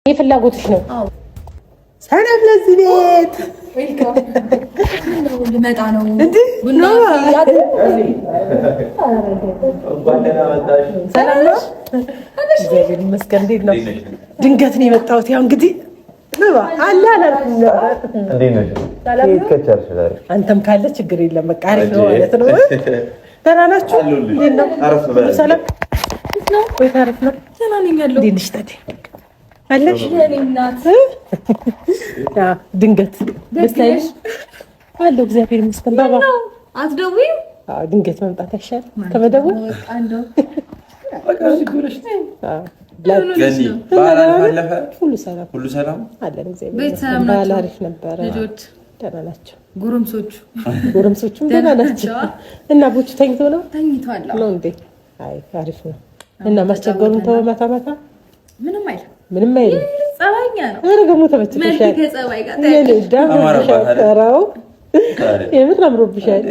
የፍላጎትሽ ነው። ሰላም ለዚህ ቤት ልመጣ ነው። ቡና ሰላም ነው። እግዚአብሔር ይመስገን። እንዴት ነው? ድንገት ነው የመጣሁት። ያው እንግዲህ አለ አንተም ካለ ችግር የለም። በቃ አሪፍ ነው ማለት ነው። ደህና ናችሁ? ሰላም ነው ወይ? ታሪፍ ነው። ደህና ነኝ ያለው እንዴት ነሽ ታዲያ? አለሽ እናት ድንገት ደስታዬ አለው። እግዚአብሔር ይመስገን። ባባ አትደውይም? ድንገት መምጣት አይሻል ከመደወል? ሁሉ ሰላም አለን። እግዚአብሔር አሪፍ ነበረ። ልጆች ደህና ናቸው? ጎረምሶቹም ደህና ናቸው። እና ቦቹ ተኝተው ነው? ተኝተዋል ነው እንዴ? አይ አሪፍ ነው። እና ማስቸገሩን ተወው። ማታ ምንም አይልም። ጸባይኛ ነው። አረ ደግሞ ተመችቶሻል። ከጸባይ ጋር ታያለሽ። የምር አምሮብሻል።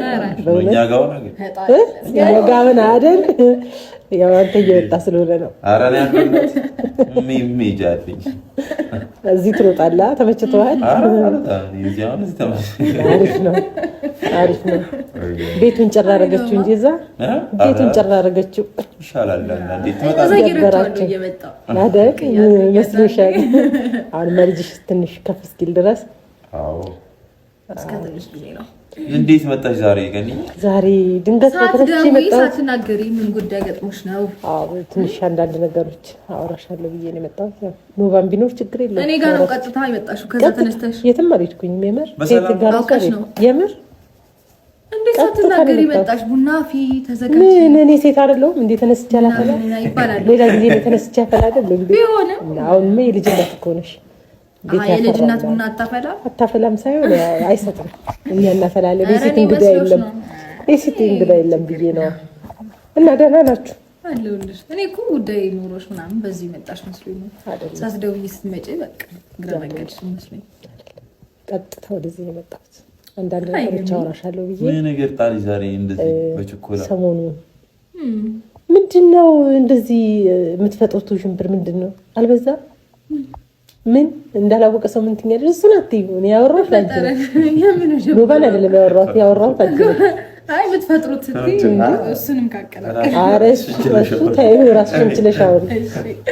ጋውን አይደል? ያው አንተ እየወጣ ስለሆነ ነው። አረ ነው ያንተ ሚሚጃልኝ እዚህ ትሮጣለህ። ተመችቶሃል? አሪፍ ነው። ቤቱን ጭራ አደረገችው እንጂ እዛ ቤቱን ጭራ አደረገችው። ይሻላል። እንዴት ተመጣጣኝ አደቅ መስሎሻል? አሁን መልጅሽ ትንሽ ከፍ እስኪል ድረስ እስከትንሽ ጊዜ ነው። እንዴት መጣሽ ዛሬ? ገኒ ዛሬ ድንገት ተከረች መጣሁ። ሳትናገሪ ምን ጉዳይ ገጥሞሽ ነው? ትንሽ አንዳንድ ነገሮች አወራሻለሁ ብዬ ነው የመጣሁት። ኖባን ቢኖር ችግር የለም። እኔ ጋር ነው ቀጥታ የመጣሽው? ከዛ ተነስተሽ የትም አልሄድኩኝም። የምር ሴት ጋር ነው የምር። እንዴት ሳትናገሪ መጣሽ? ቡና ፊ ተዘጋጅ። ምን እኔ ሴት አይደለሁም እንዴ? ተነስቼ አላፈላ ይባላል። ሌላ ጊዜ ተነስቼ አፈላ አይደል እንዴ? ቢሆንም አሁን ምን ልጅነት እኮ ነሽ። የልጅነት ቡና አታፈላም ሳይሆን አይሰጥም። እኛ እናፈላለን። የሴት እንግዳ የለም ብዬ ነው። እና ደህና ናችሁ? አለሁልሽ። እኔ እኮ ጉዳይ ኖሮሽ ምናምን በዚህ መጣሽ መስሎኝ ነው። ሳትደውይ ስትመጪ በቃ ግራ መንገድሽ መስሎኝ ቀጥታ ወደዚህ ነው የመጣሁት። አንዳንድ ነገሮች አወራሻለሁ ብዬ ምን ነገር ጣሪ ዛሬ እንደዚህ በችኮላ ሰሞኑ ምንድነው እንደዚህ የምትፈጥሩት ሽምብር ምንድነው? አልበዛም? ምን እንዳላወቀ ሰው ምን ትኛለሽ? እሱን አትይው። እኔ ያወራሁት አንቺ ነሽ። ኖባን አይደለም ያወራሁት አንቺ ነሽ። አይ ብትፈጥሩት እሱንም ካቀላቀለ አረሽ እሱ ታዩ ራስሽን ችለሽ አውሪ።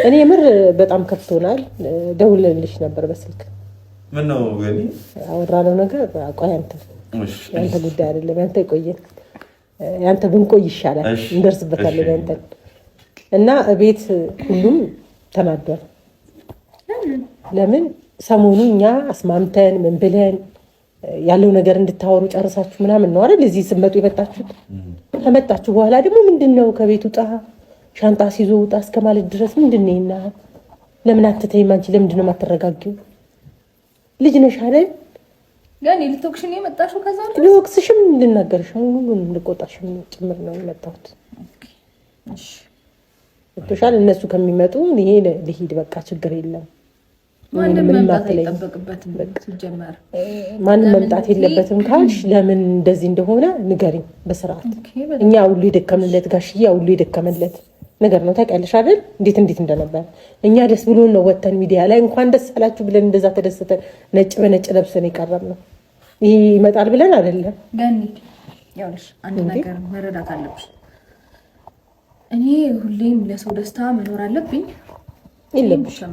እኔ የምር በጣም ከፍቶናል። ደውልልሽ ነበር በስልክ። ምን ነው ገኒ? አወራነው ነገር አቋይ ያንተ ጉዳይ አይደለም። ያንተ ይቆየን። ያንተ ብንቆይ ይሻላል። እንደርስበታለን ያንተ እና ቤት ሁሉም ተናዷል። ለምን ሰሞኑ እኛ አስማምተን ምን ብለን ያለው ነገር እንድታወሩ ጨርሳችሁ ምናምን ነው አይደል እዚህ ስመጡ የመጣችሁት። ከመጣችሁ በኋላ ደግሞ ምንድነው ከቤት ውጣ ሻንጣ ሲዞ ውጣ እስከማለት ድረስ ምንድነውና ለምን አትተይም? አንቺ ለምንድነው የማትረጋጊው? ልጅ ነሽ አይደል? ጋር ልትወቅሽኝ ነው የመጣሽው? ከዛ ነው ልወቅስሽም ልናገርሽ ሁሉን ልቆጣሽም ጭምር ነው የመጣሁት። እሺ ወጥቷል። እነሱ ከሚመጡ ይሄ ልሂድ በቃ ችግር የለም። ማንም መምጣት የለበትም ካልሽ ለምን እንደዚህ እንደሆነ ንገሪኝ በስርዓት። እኛ ሁሉ የደከመለት ጋሽዬ ሁሉ የደከመለት ነገር ነው ታውቂያለሽ አይደል? እንዴት እንደነበረ እኛ ደስ ብሎን ነው ወተን ሚዲያ ላይ እንኳን ደስ አላችሁ ብለን እንደዛ ተደስተን ነጭ በነጭ ለብሰን የቀረብ ነው። ይሄ ይመጣል ብለን አይደለም። ገኒ ያውልሽ አንድ ነገር መረዳት አለብሽ። እኔ ሁሌም ለሰው ደስታ መኖር አለብኝ። የለብሽም።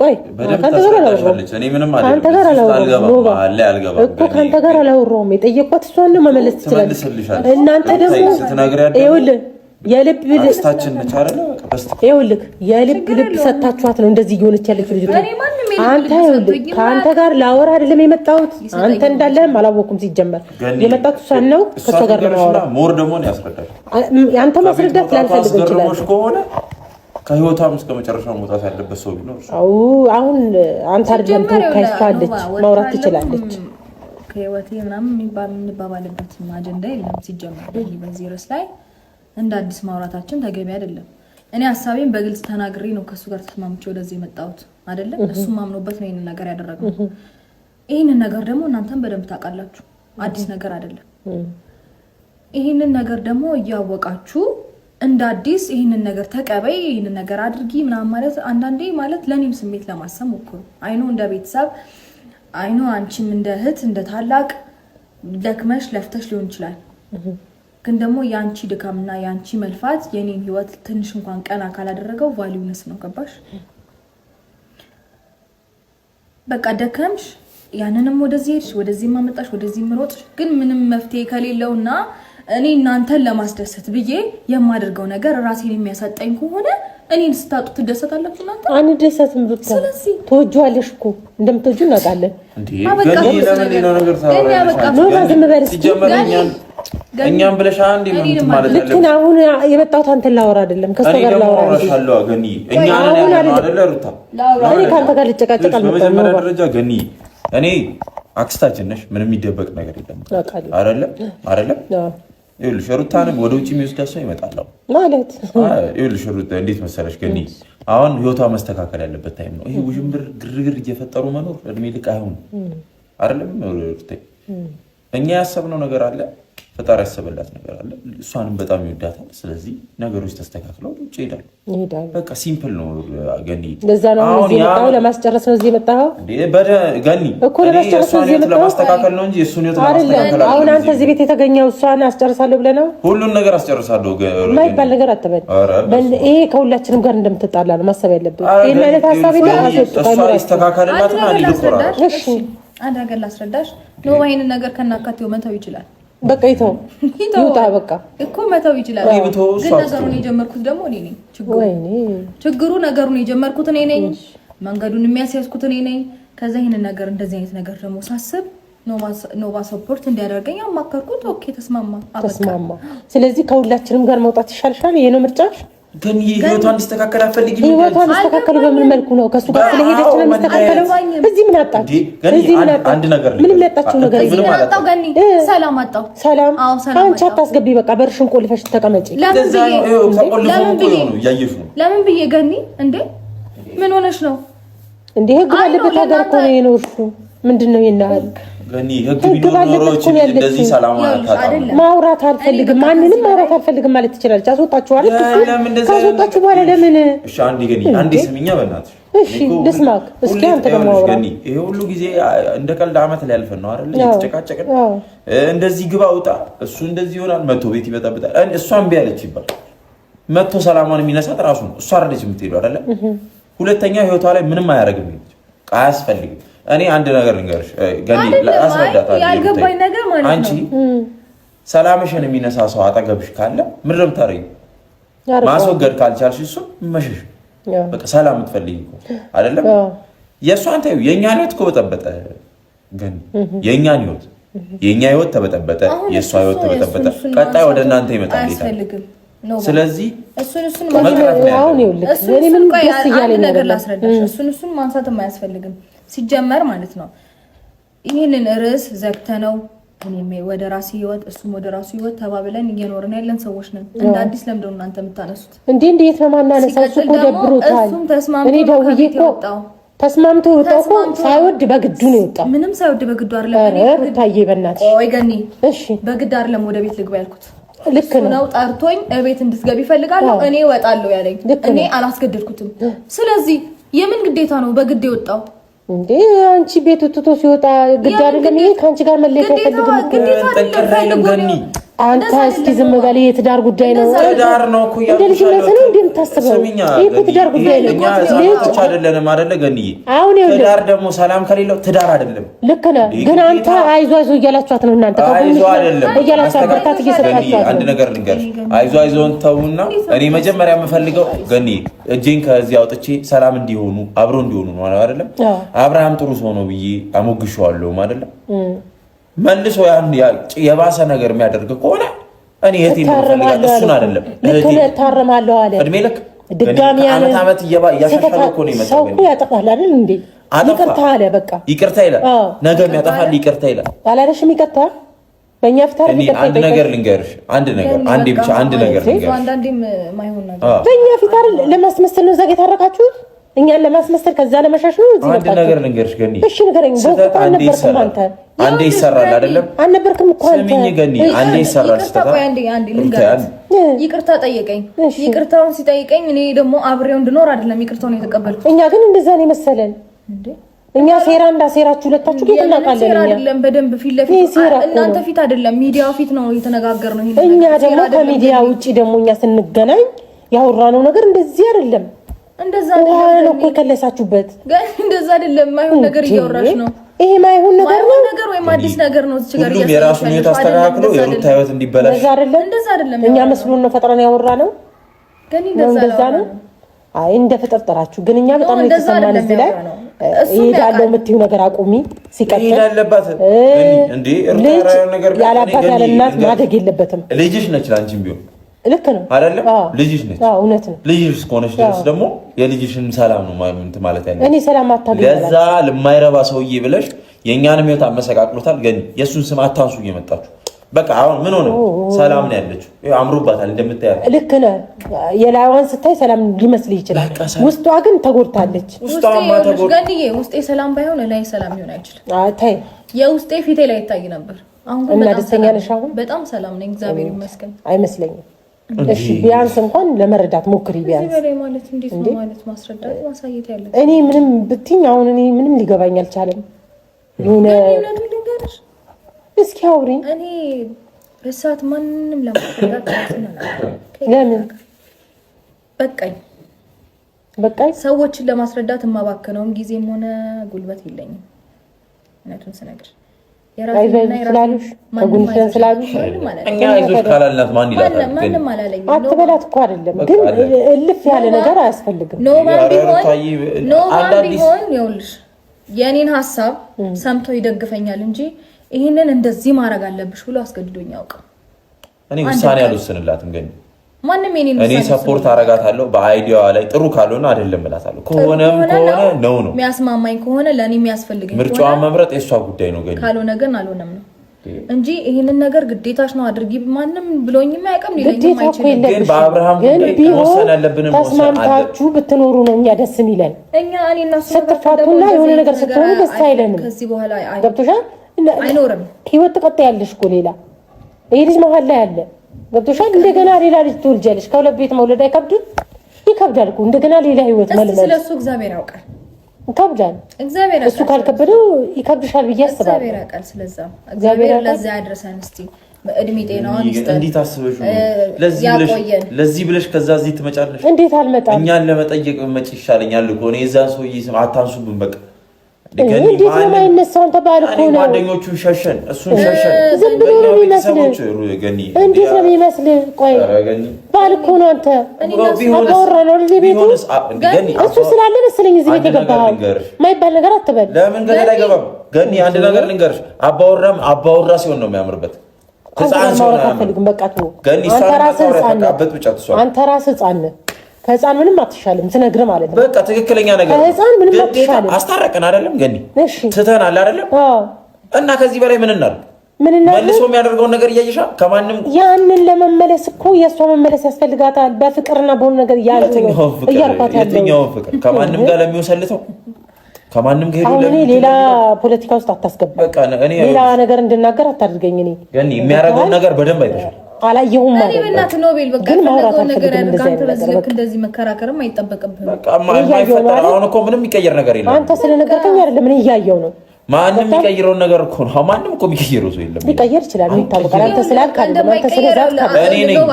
ቆይ ከአንተ ጋር አላወራሁም። የጠየኳት እሷን ነው መመለስ ትችላለች። እናንተ ደግሞ ይኸውልህ የልብ ልብ ሰታችኋት ነው እንደዚህ እየሆነች ያለች ልጅ። አንተ ይኸውልህ ከአንተ ጋር ላወራ አይደለም የመጣሁት። አንተ እንዳለህም አላወኩም። ሲጀመር የመጣሁት እሷን ነው። ከእሷ ጋር ነው የማወራው። አንተ ማስረዳት ላልፈልግ ይችላል። ከህይወቷም እስከ መጨረሻው መውጣት ያለበት ሰው ቢኖር አሁን አንተ አይደለም ተካይቷለች ማውራት ትችላለች። ከህይወቴ ምናምን የሚባባልበት አጀንዳ የለም ሲጀመር። በዚህ ርዕስ ላይ እንደ አዲስ ማውራታችን ተገቢ አይደለም። እኔ ሐሳቤን በግልጽ ተናግሬ ነው ከሱ ጋር ተስማምቼ ወደዚህ የመጣሁት አይደለም። እሱም ማምኖበት ነው ይሄን ነገር ያደረገው። ይሄንን ነገር ደግሞ እናንተም በደንብ ታውቃላችሁ። አዲስ ነገር አይደለም። ይሄንን ነገር ደግሞ እያወቃችሁ እንደ አዲስ ይህንን ነገር ተቀበይ፣ ይህንን ነገር አድርጊ ምናምን ማለት አንዳንዴ ማለት ለኔም ስሜት ለማሰብ ሞክሩ። አይኖ እንደ ቤተሰብ አይኖ አንቺም እንደ እህት እንደ ታላቅ ደክመሽ ለፍተሽ ሊሆን ይችላል። ግን ደግሞ ያንቺ ድካምና ያንቺ መልፋት የኔን ህይወት ትንሽ እንኳን ቀና ካላደረገው ቫልዩነስ ነው። ገባሽ? በቃ ደከምሽ፣ ያንንም ወደዚህ ሄድሽ፣ ወደዚህ ማመጣሽ፣ ወደዚህ ምሮጥሽ፣ ግን ምንም መፍትሄ ከሌለውና እኔ እናንተን ለማስደሰት ብዬ የማደርገው ነገር ራሴን የሚያሳጣኝ ከሆነ እኔን ስታጡ ትደሰታላችሁ እናንተ? አንደሰትም ብቻ። ስለዚህ ተወጇለሽ እኮ እንደምትወጁ እናውቃለን። እኛም ብለሽ አንዴ ምን ማለት ነው? ልክ አሁን የመጣሁት አንተን ላወራ አይደለም ከሷ ጋር ላወራ ነው። ገኒ እኛ ነን አይደለ ሩታ? እኔ ካንተ ጋር ልጨቃጨቅ አልመጣሁም። በመጀመሪያ ደረጃ ገኒ እኔ አክስታችን ነሽ፣ ምንም የሚደበቅ ነገር የለም አይደለም? ይኸውልሽ ሩታንም ወደ ውጭ የሚወስዳት ሰው ይመጣል ማለት ይኸውልሽ ሩታ እንዴት መሰለሽ ገኒ አሁን ህይወቷ መስተካከል ያለበት ታይም ነው። ይሄ ውዥንብር ግርግር እየፈጠሩ መኖር እድሜ ልክ አይሆንም አይደለም ሩታ? እኛ ያሰብነው ነገር አለ፣ ፈጣሪ ያሰበላት ነገር አለ። እሷንም በጣም ይወዳታል። ስለዚህ ነገሮች ተስተካክለው ውጭ ይሄዳሉ። በቃ ሲምፕል ነው ገኒ። ለዛ ነው የመጣው ለማስጨረስ ነው እዚህ የመጣው ገኒ እኮ ለማስጨረስ ነው እዚህ የመጣው ለማስተካከል ነው እንጂ እሱን ህይወት ለማስተካከል አሁን አንተ እዚህ ቤት የተገኘው እሷን አስጨርሳለሁ ብለህ ነው? ሁሉን ነገር አስጨርሳለሁ የማይባል ነገር አትበል። ይሄ ከሁላችንም ጋር እንደምትጣላ ነው ማሰብ ያለብህ። ይሄን አይነት ሀሳብ እሷ ይስተካከልና ሊቆራ እሺ አንድ ነገር ላስረዳሽ ነው። ይሄንን ነገር ከናካቴው መተው ይችላል። በቃ ይተው ይውጣ። በቃ እኮ መተው ይችላል። ግን ነገሩን የጀመርኩት ደግሞ እኔ ነኝ። ችግሩ ነገሩን የጀመርኩት እኔ ነኝ። መንገዱን የሚያስያዝኩት እኔ ነኝ። ከዛ ይሄንን ነገር እንደዚህ አይነት ነገር ደግሞ ሳስብ ኖቫ ሰፖርት እንዲያደርገኝ አማከርኩት። ኦኬ ተስማማ። ስለዚህ ከሁላችንም ጋር መውጣት ይሻልሻል። ይሄ ነው ምርጫሽ። ግን ህይወቷ እንዲስተካከል አፈልጊ። ህይወቷ እንዲስተካከል በምን መልኩ ነው? ከሱ ጋር ስለሄደች ነው እንዲስተካከለው። እዚህ ምን አጣች? አንድ ነገር ምንም ያጣችው ነገር የለም። አጣው ገኒ ሰላም አጣው። ሰላም አንቺ አታስገቢ። በቃ በርሽን ቆልፈሽ ተቀመጪ። ለምን ብዬ ገኒ እንዴ ምን ሆነሽ ነው እንዴ? ህግ ባለበት ሀገር እኮ ነው የኖርሽው። ምንድነው ይናል ገኒ ህግ ቢኖሮች እንደዚህ ሰላም ማውራት አልፈልግም፣ ማንንም ማውራት አልፈልግም ማለት ትችላለች። አስወጣችሁ አይደል? ካስወጣችሁ በኋላ ለምን? እሺ አንዴ ገኒ አንዴ ስሚኛ በእናትሽ። እሺ ልስማክ እስኪ አንተ ደግሞ አውራ። ገኒ ይሄ ሁሉ ጊዜ እንደ ቀልድ አመት ላይ ያልፈን ነው አይደል? እየተጨቃጨቅን እንደዚህ ግባ ውጣ፣ እሱ እንደዚህ ይሆናል፣ መቶ ቤት ይበጣበጣል። እሷን ቢያለች ይባል መቶ ሰላማን የሚነሳት ራሱ ነው። እሷ አይደለች የምትሄደው አይደለ? ሁለተኛ ህይወቷ ላይ ምንም አያደርግም፣ አያስፈልግም። እኔ አንድ ነገር ልንገርሽ ገኒ፣ አስረዳታለሁ። ያልገባኝ ነገር ማለት ነው አንቺ ሰላምሽን የሚነሳ ሰው አጠገብሽ ካለ ምን ነው የምታረጊው? ማስወገድ ካልቻልሽ እሱ መሸሽ። በቃ ሰላም የምትፈልጊ አይደለም? የእሷን ተይው። የእኛን ህይወት እኮ በጠበጠ ገኒ፣ የእኛን ህይወት የእኛ ህይወት ተበጠበጠ፣ የእሷ ህይወት ተበጠበጠ። ቀጣይ ወደ እናንተ ይመጣል። ስለዚህ እሱን ማንሳት አያስፈልግም ሲጀመር ማለት ነው። ይሄንን ርዕስ ዘግተነው እኔም ወደ ራሴ ህይወት እሱም ወደ ራሱ ህይወት ተባብለን እየኖርን ያለን ሰዎች ነን። እንደ አዲስ ለምንድነው እናንተ የምታነሱት? እንዴት ነው ማናነሳው? እሱ እኮ ደብሮታል። እኔ ደውዬ እኮ ተስማምቶ ወጣው እኮ ሳይወድ በግዱ ነው የወጣው። ምንም ሳይወድ በግዱ አይደለም። ሩታዬ በእናትሽ ቆይ ገኒ፣ እሺ በግድ አይደለም ወደ ቤት ልግባ ያልኩት። ልክ ነው። ጠርቶኝ እቤት እንድትገቢ ይፈልጋለሁ፣ እኔ እወጣለሁ ያለኝ። እኔ አላስገድድኩትም። ስለዚህ የምን ግዴታ ነው በግድ የወጣው? እንዴ አንቺ ቤት ትቶ ሲወጣ ግድ አይደለም? ይሄ ካንቺ ጋር መለየት አይፈልግም ገኒ። አንተ እስኪ ዝም በል። የትዳር ጉዳይ ነው። ትዳር ነው እኮ እንደ ልጅነት ነው እንደምታስበው። ይሄ ትዳር ጉዳይ ነው። እኛ ልጅ አይደለንም አይደለ ገኒ? አሁን ይኸውልህ ትዳር ደግሞ ሰላም ከሌለው ትዳር አይደለም። ልክ ነህ። ግን አንተ አይዞ እያላችኋት ነው እናንተ አይዞ አይደለም እያላችኋት ብርታት እየሰጣችኋት። አንድ ነገር ልንገርሽ፣ አይዞን ተውና እኔ መጀመሪያ የምፈልገው ገኒ እጄን ከዚህ አውጥቼ ሰላም እንዲሆኑ አብሮ እንዲሆኑ ነው አይደለም? አብርሃም ጥሩ ሰው ነው ብዬ አሞግሸዋለሁ አይደለም? መልሶ ያን የባሰ ነገር የሚያደርግ ከሆነ እኔ እህቴን ፈልጋለሁ፣ እሱን አይደለም። እህቴን ታረማለሁ አለ እድሜ ልክ ድጋሚ ያለ አመት እያሻሻለ እኮ ነው የመጣው። ሰው እኮ ያጠፋል አይደል እንዴ? ይቅርታ አለ በቃ ይቅርታ ይላል። ነገም ያጠፋል ይቅርታ ይላል። አላለሽም? ይቅርታ በእኛ ፍታር ይቅርታ። አንድ ነገር ልንገርሽ፣ አንድ ነገር አንዴ ብቻ አንድ ነገር ልንገርሽ። አንዳንዴም ማይሆን ነገር በእኛ ፍታር ለማስመሰል ነው ዘጋ የታረቃችሁት። እኛን ለማስመሰል ከዛ ለመሻሽ ነው እዚህ አንድ ነገር ልንገርሽ ገኒ እሺ ንገረኝ በወቅቱ አልነበርክም አንተ አንዴ ይሰራል አይደለም አልነበርክም እኮ አንተ ስሚኝ ገኒ አንዴ ይሰራል ስተታ አንዴ ልንገርሽ ይቅርታ ጠየቀኝ ይቅርታውን ሲጠይቀኝ እኔ ደግሞ አብሬው እንድኖር አይደለም ይቅርታውን የተቀበልኩት እኛ ግን እንደዛ ነው መሰለን እንዴ እኛ ሴራ እንዳሴራችሁ ሁለታችሁ ግን እናውቃለን እኛ አይደለም በደንብ ፊት ለፊት እናንተ ፊት አይደለም ሚዲያው ፊት ነው የተነጋገርነው ይሄን እኛ ደግሞ ከሚዲያ ውጪ ደግሞ እኛ ስንገናኝ ያወራነው ነገር እንደዚህ አይደለም እንደዛ ነው እኮ ከለሳችሁበት ግን እንደዛ አይደለም ማይሆን ነገር እያወራሽ ነው ይሄ ማይሆን ነገር ነው ነገር ወይ አዲስ ነገር ነው እዚህ ጋር ሁሉም የራሱን ህይወት አስተካክሎ የሩታ ህይወት እንዲበላሽ እንደዛ አይደለም እኛ መስሎን ነው ፈጥረን ያወራነው ግን እንደዛ ነው አይ እንደ ፈጠርጠራችሁ ግን እኛ በጣም ነው የተሰማን እዚህ ላይ ይሄዳለው የምትይው ነገር አቁሚ ሲቀጥል ይሄዳለባት እንዴ እርታራ ነገር ያላባት ያለ እናት ማደግ የለበትም ልጅሽ ነች ላንቺም ቢሆን ልክ ነው አይደለም ልጅሽ ነች አዎ እውነት ነው ልጅሽ እስከሆነች ድረስ ደግሞ የልጅሽን ሰላም ነው ማለት ያለው እኔ ሰላም አታገኝ ለዛ ለማይረባ ሰውዬ ብለሽ የኛንም ህይወት አመሰቃቅሎታል ግን የሱን ስም አታንሱ እየመጣችሁ በቃ አሁን ምን ሆነ ሰላም ነው ያለችው አምሮባታል እንደምታያት ልክ ነህ የላይዋን ስታይ ሰላም ሊመስል ይችላል ውስጧ ግን ተጎድታለች ውስጧማ ተጎድታለች ውስጤ ሰላም ባይሆን ላይ ሰላም ይሆን አይችልም ታይ የውስጤ ፊቴ ላይ ይታይ ነበር አሁን እና ደስተኛ ነሽ አሁን በጣም ሰላም ነኝ እግዚአብሔር ይመስገን አይመስለኝም እሺ ቢያንስ እንኳን ለመረዳት ሞክሪ ቢያንስ እዚህ ማለት እንዴት ነው ማለት ማስረዳት ማሳየት ያለ እኔ ምንም ብትኝ አሁን እኔ ምንም ሊገባኝ አልቻለም የሆነ እስኪ አውሪ እኔ በሰዓት ማንንም ለማስረዳት ለምን በቃኝ ሰዎችን ለማስረዳት የማባከነውም ጊዜም ሆነ ጉልበት የለኝም እውነቱን ስነግር የራሴና የራሴ ከጉንሽን ስላሉሽ እኛ አይዞሽ ካላልናት ማን ይላል ማንንም አላለኝም አትበላት እኮ አይደለም ግን እልፍ ያለ ነገር አያስፈልግም ኖማን ቢሆን ይኸውልሽ የኔን ሐሳብ ሰምቶ ይደግፈኛል እንጂ ይሄንን እንደዚህ ማድረግ አለብሽ ብሎ አስገድዶኝ ያውቃል እኔ ውሳኔ አልወሰንላትም ግን ማንንም እኔ ሰፖርት አረጋታለሁ በአይዲያዋ ላይ ጥሩ ካልሆነ አይደለም እላታለሁ ከሆነም ነው የሚያስማማኝ ከሆነ ለኔ የሚያስፈልገኝ ምርጫዋን መምረጥ የሷ ጉዳይ ነው ግን ካልሆነ ግን አልሆነም ነው እንጂ ይሄንን ነገር ግዴታሽ ነው አድርጊ ማንንም ብሎኝም አይቀም ሊለኝም አይችልም ግን በአብርሃም ጉዳይ መወሰን ያለብን ተስማምታችሁ ብትኖሩ ነው እኛ ደስ የሚለን እኛ እኔና እሱ ስትፋቱና የሆነ ነገር ስትሆኑ ደስ አይለንም ከዚህ በኋላ ገብቶሻል አይኖርም ህይወት ትቀጥያለሽ እኮ ሌላ ይሄ ልጅ መሀል ላይ አለ ገብቶሻል እንደገና ሌላ ልጅ ትወልጃለሽ ከሁለት ቤት መውለድ አይከብድም ይከብዳል እኮ እንደገና ሌላ ህይወት መልመድ ስለሱ እግዚአብሔር ያውቃል ይከብዳል እግዚአብሔር እሱ ካልከበደው ይከብድሻል ብዬ አስባለሁ እግዚአብሔር ያውቃል ስለዛ እግዚአብሔር ለዛ ያድርሰን እስቲ በእድሜ ጤናውን ይስጥ እንዴት አስበሽ ለዚህ ብለሽ ከዛ እዚህ ትመጫለሽ እንዴት አልመጣም እኛን ለመጠየቅ መጭ ይሻለኛል እኮ ነው የዛን ሰውዬ ስም አታንሱብን በቃ እንዴት ነው የማይነሳውን ተባል እኮ ነው ጓደኞቹን ሸሸን እሱን ሸሸን ዝም ብሎ ነው የሚመስል እንዴት ነው የሚመስል ቆይ ባል እኮ ነው አንተ አባወራ ነው እዚህ ቤት እሱ ስላለ መሰለኝ እዚህ ቤት የገባኸው የማይባል ነገር አትበል ለምን ገና አይገባም ገኒ አንድ ነገር ልንገርሽ አባወራ ሲሆን ነው የሚያምርበት ህፃን ሲሆን አልፈልግም በቃ ተው አንተ ራስህ ህፃን ነህ ከህፃን ምንም አትሻልም ስነግር ማለት ነው በቃ ትክክለኛ ነገር ከህፃን ምንም አትሻልም አስታረቀን አይደለም ገኒ ትተናል አይደለም እና ከዚህ በላይ ምን እናድርግ መልሶ የሚያደርገውን ነገር እያየሻ ከማንም ያንን ለመመለስ እኮ የእሷ መመለስ ያስፈልጋታል በፍቅርና በሆነ ነገር የትኛው ፍቅር ከማንም ጋር ለሚወሰልተው ከማንም ጋር አሁን እኔ ሌላ ፖለቲካ ውስጥ አታስገባ ሌላ ነገር እንድናገር አታድርገኝ እኔ ገኒ የሚያደርገውን ነገር በደንብ አይተሻል አላየሁም ማለት ነው። በእናት ኖቤል በቃ ነው ነገር ያንተ በዚህ ልክ እንደዚህ መከራከርም አይጠበቅብህም። በቃ ማይፈጠር አሁን እኮ ምንም የሚቀየር ነገር የለም። አንተ ስለነገርከኝ አይደለም ምን እያየው ነው? ማንም የሚቀይረው ነገር እኮ ነው። ማንም እኮ የሚቀይረው ሰው የለም። ሊቀየር ይችላል ይታወቃል። አንተ ስላልክ አንተ ስለዛት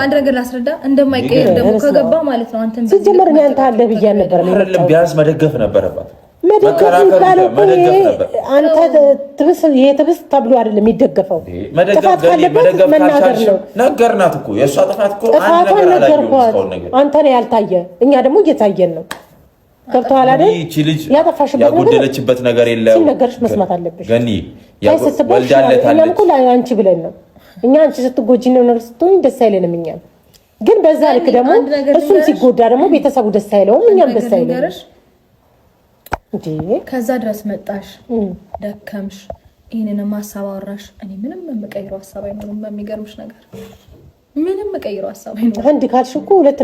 አንድ ነገር ላስረዳ እንደማይቀየር ደግሞ ከገባ ማለት ነው። አንተ ሲጀመር እኔ አንተ አለ ብዬ ነበር አይደለም ቢያንስ መደገፍ ነበረባት። መደገፍ አንተ ትብስ የትብስ ተብሎ አይደለም የሚደገፈው። መደገፍ ካልቻልሽ ነገርናት እኮ የእሷ ጥፋት እኮ አንድ ነገር አላየሁም። አንተ ነው ያልታየ፣ እኛ ደግሞ እየታየን ነው። ገብቶሃል አይደል? ይቺ ልጅ ያጎደለችበት ነገር የለም። ሲነገርሽ መስማት አለብሽ። ገኒ ወልዳለታለች። እኛም እኮ አንቺ ብለን ነው እኛ አንቺ ስትጎጂ ነው ነገር ስትሆኝ ደስ አይለንም። እኛም ግን በዛ ልክ ደግሞ እሱም ሲጎዳ ደግሞ ቤተሰቡ ደስ አይለውም፣ እኛም ደስ አይለንም። ከዛ ድረስ መጣሽ፣ ደከምሽ፣ ይሄንን ሐሳብ አወራሽ። እኔ ምንም የምቀይረው ሐሳብ አይኖርም። በሚገርምሽ ነገር ምንም የምቀይረው ሐሳብ አይኖርም። አንድ ካልሽ እኮ ሁለት